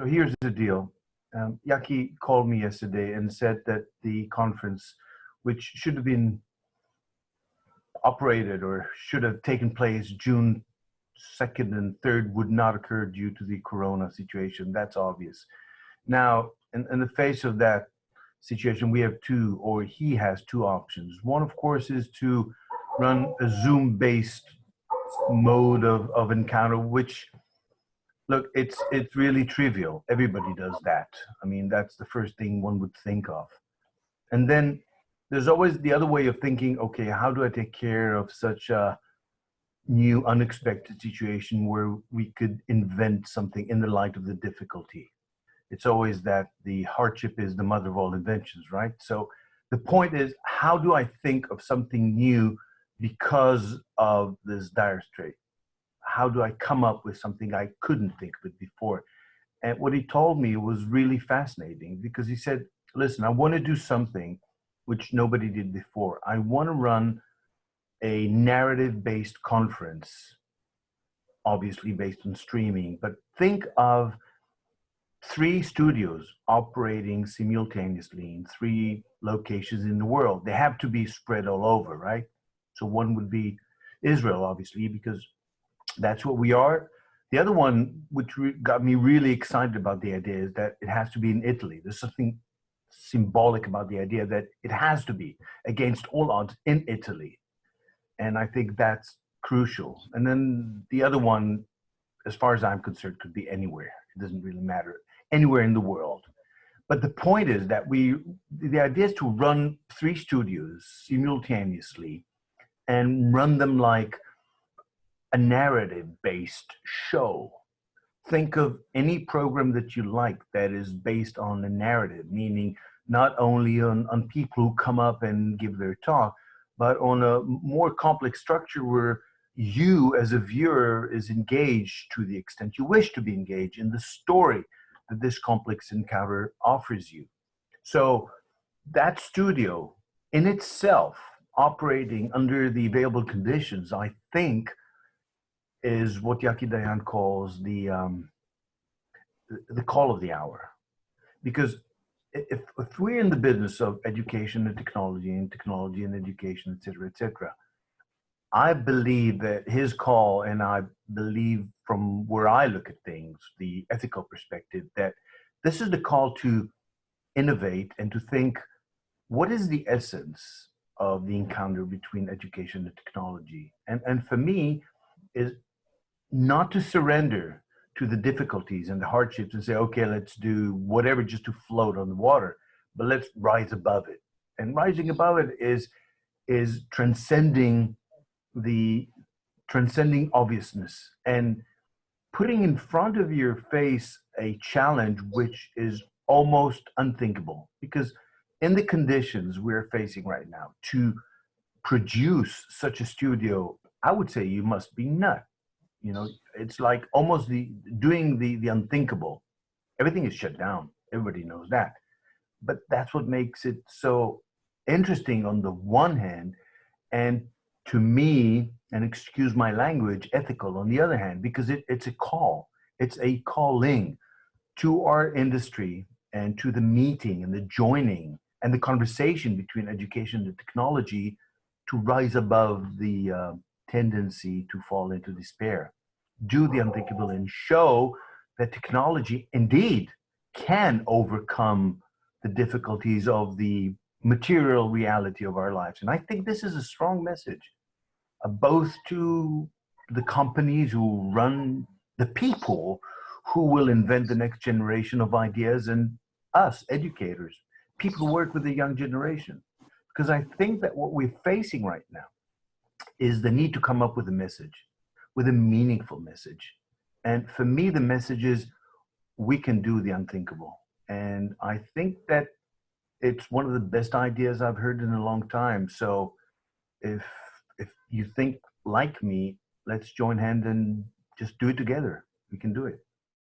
So here's the deal. Yaki called me yesterday and said that the conference, which should have been operated or should have taken place June 2nd and 3rd, would not occur due to the corona situation. That's obvious. Now, in the face of that situation, we have he has two options. One, of course, is to run a Zoom-based mode of encounter, which, look, it's really trivial. Everybody does that. I mean, that's the first thing one would think of. And then there's always the other way of thinking, okay, how do I take care of such a new, unexpected situation where we could invent something in the light of the difficulty? It's always that the hardship is the mother of all inventions, right? So the point is, how do I think of something new because of this dire strait? How do I come up with something I couldn't think of it before? And what he told me was really fascinating, because he said, listen, I want to do something which nobody did before. I want to run a narrative-based conference, obviously based on streaming, but think of 3 studios operating simultaneously in 3 locations in the world. They have to be spread all over, right? So one would be Israel, obviously, because that's what we are. The other one, which got me really excited about the idea, is that it has to be in Italy. There's something symbolic about the idea that it has to be, against all odds, in Italy. And I think that's crucial. And then the other one, as far as I'm concerned, could be anywhere. It doesn't really matter. Anywhere in the world. But the point is that the idea is to run 3 studios simultaneously and run them like a narrative-based show. Think of any program that you like that is based on a narrative, meaning not only on people who come up and give their talk, but on a more complex structure where you as a viewer is engaged to the extent you wish to be engaged in the story that this complex encounter offers you. So that studio in itself, operating under the available conditions, I think is what Yaki Dayan calls the call of the hour. Because if we're in the business of education and technology and education, et cetera, I believe that his call, and I believe from where I look at things, the ethical perspective, that this is the call to innovate and to think, what is the essence of the encounter between education and technology? And for me, is not to surrender to the difficulties and the hardships and say, okay, let's do whatever just to float on the water, but let's rise above it. And rising above it is transcending obviousness and putting in front of your face a challenge which is almost unthinkable. Because in the conditions we're facing right now, to produce such a studio, I would say you must be nuts. You know, it's like almost doing the unthinkable. Everything is shut down. Everybody knows that. But that's what makes it so interesting on the one hand, and to me, and excuse my language, ethical on the other hand, because it's a call. It's a calling to our industry and to the meeting and the joining and the conversation between education and technology to rise above the tendency to fall into despair. Do the unthinkable and show that technology indeed can overcome the difficulties of the material reality of our lives. And I think this is a strong message, both to the companies who run the people who will invent the next generation of ideas, and us, educators, people who work with the young generation. Because I think that what we're facing right now is the need to come up with a message, with a meaningful message. And for me, the message is we can do the unthinkable. And I think that it's one of the best ideas I've heard in a long time. So if you think like me, let's join hands and just do it together. We can do it.